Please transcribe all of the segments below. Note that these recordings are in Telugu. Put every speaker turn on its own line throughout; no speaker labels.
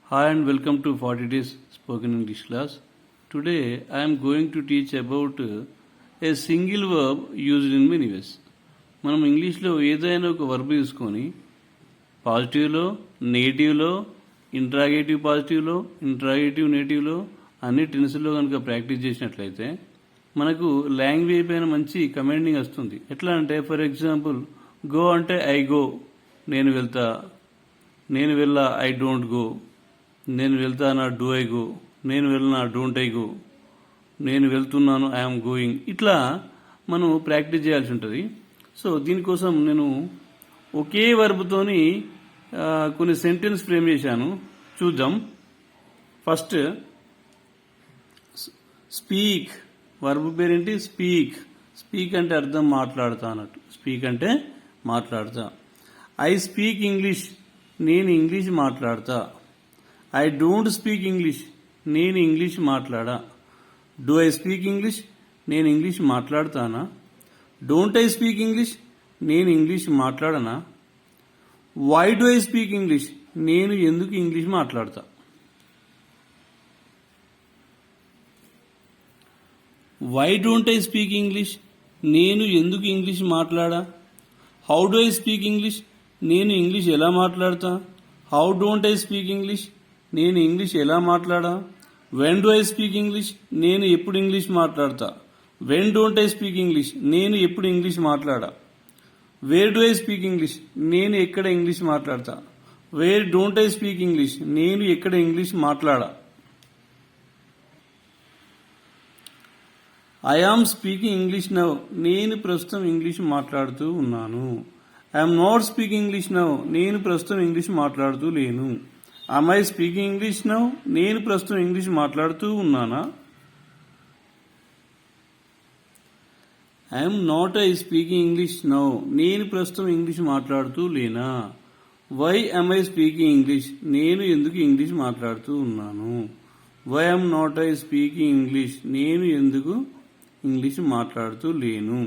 Hi and welcome to 40 Days Spoken English class. Today I am going to teach about a single verb used in many ways. మనం ఇంగ్లీష్లో ఏదైనా ఒక వర్బ్ తీసుకొని పాజిటివ్లో, నెగిటివ్లో, ఇంట్రాగేటివ్ పాజిటివ్లో, ఇంట్రాగేటివ్ నెగిటివ్లో అన్ని టెన్స్లో కనుక ప్రాక్టీస్ చేసినట్లయితే మనకు లాంగ్వేజ్ పైన మంచి కమాండింగ్ వస్తుంది. ఎట్లా అంటే ఫర్ ఎగ్జాంపుల్ గో అంటే ఐ గో, నేను వెళ్తా, నేను వెళ్ళా ఐ డోంట్ గో, నేను వెళ్తానా డూ ఐ గో, నేను వెళ్ళనా డోంట్ ఐ గో, నేను వెళ్తున్నాను ఐఎమ్ గోయింగ్. ఇట్లా మనం ప్రాక్టీస్ చేయాల్సి ఉంటుంది. సో దీనికోసం నేను ఒకే వర్బ్తోని కొన్ని సెంటెన్స్ ఫ్రేమ్ చేశాను, చూద్దాం. ఫస్ట్ స్పీక్, వర్బ్ పేరేంటి స్పీక్. స్పీక్ అంటే అర్థం మాట్లాడతా అన్నట్టు. స్పీక్ అంటే మాట్లాడతా. ఐ స్పీక్ ఇంగ్లీష్, నేను ఇంగ్లీష్ మాట్లాడతా. ఐ డోంట్ స్పీక్ ఇంగ్లీష్, నేను ఇంగ్లీష్ మాట్లాడా. డూ ఐ స్పీక్ ఇంగ్లీష్, నేను ఇంగ్లీష్ మాట్లాడతానా. డోంట్ ఐ స్పీక్ ఇంగ్లీష్, నేను ఇంగ్లీష్ మాట్లాడనా. Why do I speak English, నేను ఎందుకు ఇంగ్లీష్ మాట్లాడతా. Why don't I speak English, నేను ఎందుకు ఇంగ్లీష్ మాట్లాడా. How do I speak English, నేను ఇంగ్లీష్ ఎలా మాట్లాడతా. How don't I speak English, నేను ఇంగ్లీష్ ఎలా మాట్లాడా. When do I speak English, నేను ఎప్పుడు ఇంగ్లీష్ మాట్లాడతా. When don't I speak English, నేను ఎప్పుడు ఇంగ్లీష్ మాట్లాడా. Where do I speak English, నేను ఎక్కడ ఇంగ్లీష్ మాట్లాడతా. Where don't I speak English, నేను ఎక్కడ ఇంగ్లీష్ మాట్లాడా. I am speaking English now, నేను ప్రస్తుతం ఇంగ్లీష్ మాట్లాడుతూ ఉన్నాను. I'm not speaking English now, నేను ప్రస్తుతం ఇంగ్లీష్ మాట్లాడుతూ లేను. am I speaking English now, నేను ప్రస్తుతం ఇంగ్లీష్ మాట్లాడుతూ ఉన్నానా. I'm not I speaking English now, నేను ప్రస్తుతం ఇంగ్లీష్ మాట్లాడుతూ లేనా. Why am I speaking English, నేను ఎందుకు ఇంగ్లీష్ మాట్లాడుతూ ఉన్నాను. Why am not I speaking English, నేను ఎందుకు ఇంగ్లీష్ మాట్లాడుతూ లేను.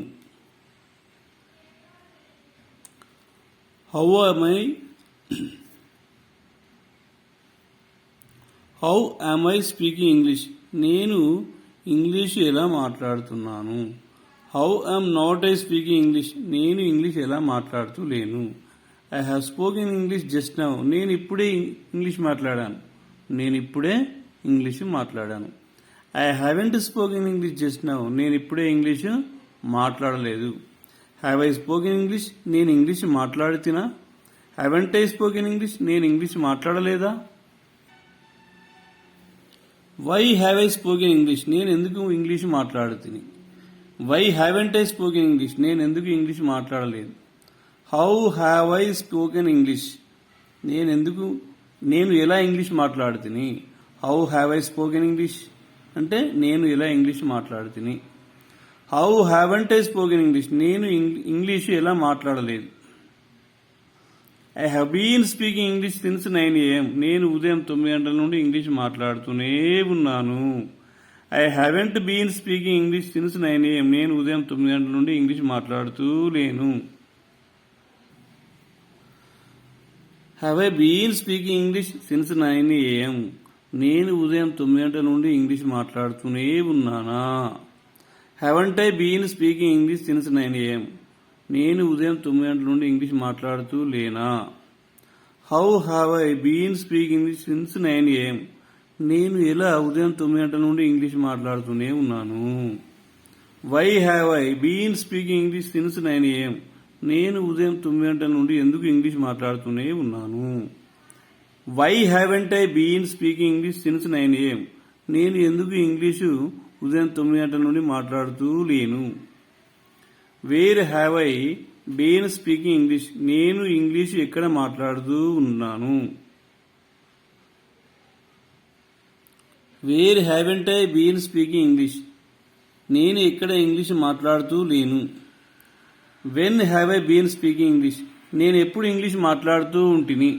How am I how am I speaking English, నేను ఇంగ్లీష్ ఎలా మాట్లాడుతున్నాను. How am not I speaking English, నేను ఇంగ్లీష్ ఎలా మాట్లాడుతూ లేను. I have spoken English just now, నేను ఇప్పుడే ఇంగ్లీష్ మాట్లాడాను. నేను ఇప్పుడే ఇంగ్లీష్ మాట్లాడాను. I haven't spoken English just now, నేను ఇప్పుడే ఇంగ్లీష్ మాట్లాడలేదు. హ్యావ్ ఐ స్పోకెన్ ఇంగ్లీష్, నేను ఇంగ్లీష్ మాట్లాడుతున్నా. హ్యావెంట్ ఐ స్పోకెన్ ఇంగ్లీష్, నేను ఇంగ్లీష్ మాట్లాడలేదా. Why have I spoken English, నేను ఎందుకు ఇంగ్లీష్ మాట్లాడుతుంది. Why haven't I spoken English, నేను ఎందుకు ఇంగ్లీష్ మాట్లాడలేదు. How have I spoken English, నేను ఎలా ఇంగ్లీష్ మాట్లాడుతుంది. How have I spoken English అంటే నేను ఎలా ఇంగ్లీష్ మాట్లాడుతుంది. How haven't I spoken English, నేను ఇంగ్లీష్ ఎలా మాట్లాడలేదు. I have been speaking English since 9 AM, నేను ఉదయం 9 గంటల నుండి ఇంగ్లీష్ మాట్లాడుతూనే ఉన్నాను. I haven't been speaking English since 9 AM, నేను ఉదయం 9 గంటల నుండి ఇంగ్లీష్ మాట్లాడుతూ లేను. Have I been speaking English since 9 AM, నేను ఉదయం 9 గంటల నుండి ఇంగ్లీష్ మాట్లాడుతూనే ఉన్నానా. Haven't I been speaking English since 9 AM, నేను ఉదయం 9 గంటల నుండి ఇంగ్లీష్ మాట్లాడుతూ లేనా. How have I been speaking English since 9 AM, నేను ఎలా ఉదయం 9 గంటల నుండి ఇంగ్లీష్ మాట్లాడుతూనే ఉన్నాను. Why have I been speaking English since 9 AM, నేను ఉదయం 9 గంటల నుండి ఎందుకు ఇంగ్లీష్ మాట్లాడుతూనే ఉన్నాను. Why haven't I been speaking English since 9 AM, నేను ఎందుకు ఇంగ్లీషు ఉదయం 9 గంటల నుండి మాట్లాడుతూ లేను. Where have I been speaking English, నేను ఇంగ్లీష్ ఎక్కడ మాట్లాడుతూ ఉన్నాను. Where haven't I been speaking English, నేను ఎక్కడ ఇంగ్లీష్ మాట్లాడుతూ లేను. When have I been speaking English, నేను ఎప్పుడు ఇంగ్లీష్ మాట్లాడుతూ ఉంటిని.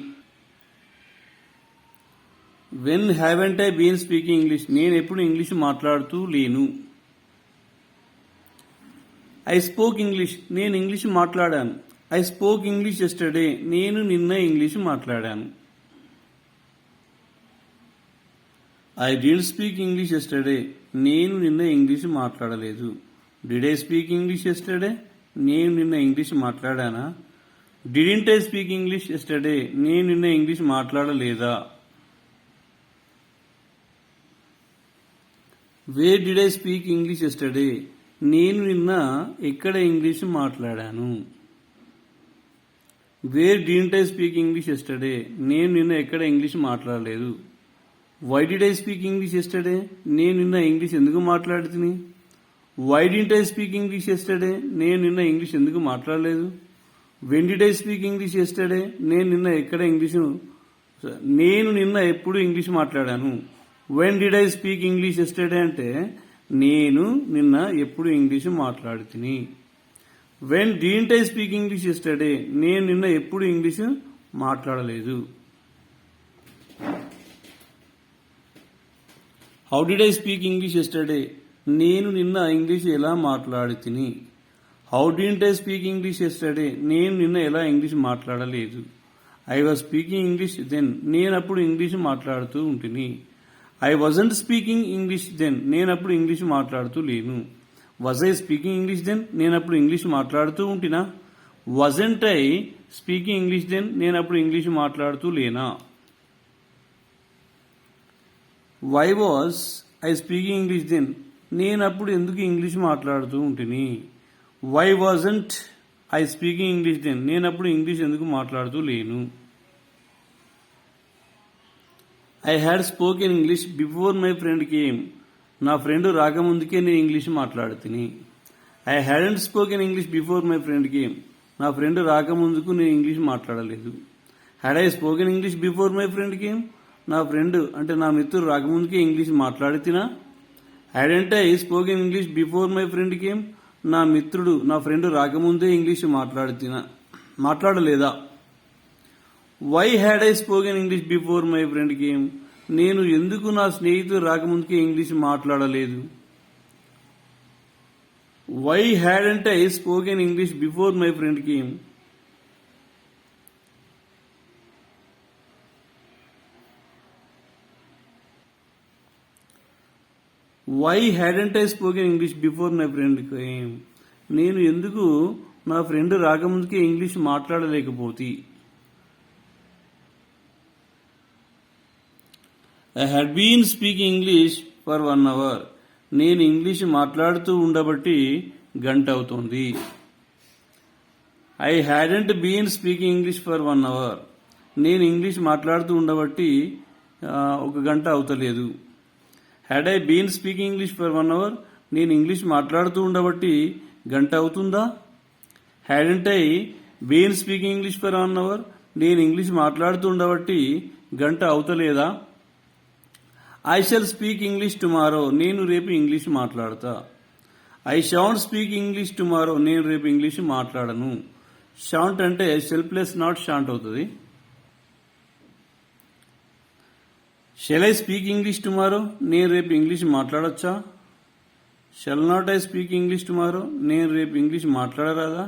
When haven't I been speaking English, నేను ఎప్పుడు ఇంగ్లీష్ మాట్లాడుతూ లేను. ఐ స్పోక్ ఇంగ్లీష్, నేను ఇంగ్లీష్ మాట్లాడాను. ఐ స్పోక్ ఇంగ్లీష్ ఎస్టర్డే, నేను నిన్న ఇంగ్లీష్ మాట్లాడాను. I did speak English yesterday. నేను నిన్న ఇంగ్లీష్ మాట్లాడలేదు. Did I speak English yesterday? నేను నిన్న ఇంగ్లీష్ మాట్లాడానా? Didn't I speak English yesterday? నేను నిన్న ఇంగ్లీష్ మాట్లాడలేదా? Where did I speak English yesterday? నేను నిన్న ఎక్కడ ఇంగ్లీష్ మాట్లాడాను? Where didn't I speak English yesterday? నేను నిన్న ఎక్కడ ఇంగ్లీష్ మాట్లాడలేదు. Why did I speak English yesterday? నేను నిన్న ఇంగ్లీష్ ఎందుకు మాట్లాడుతుని? Why did I speak English yesterday? నేను నిన్న ఇంగ్లీష్ ఎందుకు మాట్లాడలేదు. When did I speak English yesterday? నేను నిన్న ఎప్పుడు ఇంగ్లీష్ మాట్లాడాను. When did I speak English yesterday అంటే నేను నిన్న ఎప్పుడు ఇంగ్లీష్ మాట్లాడుతుని. When didn't I speak English yesterday? నేను నిన్న ఎప్పుడు ఇంగ్లీష్ మాట్లాడలేదు. How did I speak English yesterday? నేను నిన్న ఇంగ్లీష్ ఎలా మాట్లాడుతుని. How didn't I speak English yesterday? నేను నిన్న ఎలా ఇంగ్లీష్ మాట్లాడలేదు. I was speaking English then? నేను అప్పుడు ఇంగ్లీష్ మాట్లాడుతూ ఉంటిని. I wasn't speaking English then? నేను అప్పుడు ఇంగ్లీష్ మాట్లాడుతూ లేను. Was I speaking English then? నేను అప్పుడు ఇంగ్లీష్ మాట్లాడుతూ ఉంటినా? Wasn't I speaking English then? నేను అప్పుడు ఇంగ్లీష్ మాట్లాడుతూ లేనా? Why was I speaking English then? నేను అప్పుడు ఎందుకు ఇంగ్లీష్ మాట్లాడుతూ ఉంటిని. Why wasn't I speaking English then? నేను అప్పుడు ఇంగ్లీష్ ఎందుకు మాట్లాడుతూ లేను. I had spoken English before my friend came. నా ఫ్రెండ్ రాకముందుకే నేను ఇంగ్లీష్ మాట్లాడుతుని. I hadn't spoken English before my friend came. నా ఫ్రెండ్ రాకముందుకు నేను ఇంగ్లీష్ మాట్లాడలేదు. Had I spoken English before my friend came? నా ఫ్రెండ్ అంటే నా మిత్రుడు రాకముందుకే ఇంగ్లీష్ మాట్లాడుతున్నా. Hadn't I spoken English before my friend came? నా ఫ్రెండ్ రాకముందే ఇంగ్లీష్ మాట్లాడలేదా. Why had I spoken English before my friend came? నేను ఎందుకు నా స్నేహితుడు రాకముందుకే ఇంగ్లీష్ మాట్లాడలేదు. Why hadn't I spoken English before my friend came? Why hadn't I spoken English before my friend came? నేను ఎందుకు నా ఫ్రెండ్ రాకముందుకే English మాట్లాడలేకపోతే. I had been speaking English for 1 hour. నేను ఇంగ్లీష్ మాట్లాడుతూ ఉండబట్టి గంట అవుతోంది. I hadn't been speaking English for 1 hour. నేను ఇంగ్లీష్ మాట్లాడుతూ ఉండబట్టి 1 గంట అవుతలేదు. Had I been speaking English for 1 hour? నేను ఇంగ్లీష్ మాట్లాడుతూ ఉండబట్టి గంట అవుతుందా. Hadn't I been speaking English for 1 hour? నేను ఇంగ్లీష్ మాట్లాడుతూ ఉండబట్టి గంట అవుతలేదా. I shall speak English tomorrow. నేను రేపు ఇంగ్లీష్ మాట్లాడతా. I shan't speak English tomorrow. నేను రేపు ఇంగ్లీష్ మాట్లాడను. షాంట్ అంటే షెల్ ప్లస్ నాట్ షాంట్ అవుతుంది. Shall I speak English tomorrow? నేను రేపు ఇంగ్లీష్ మాట్లాడొచ్చా. Shall not I speak English tomorrow? నేను రేపు ఇంగ్లీష్ మాట్లాడరాదా.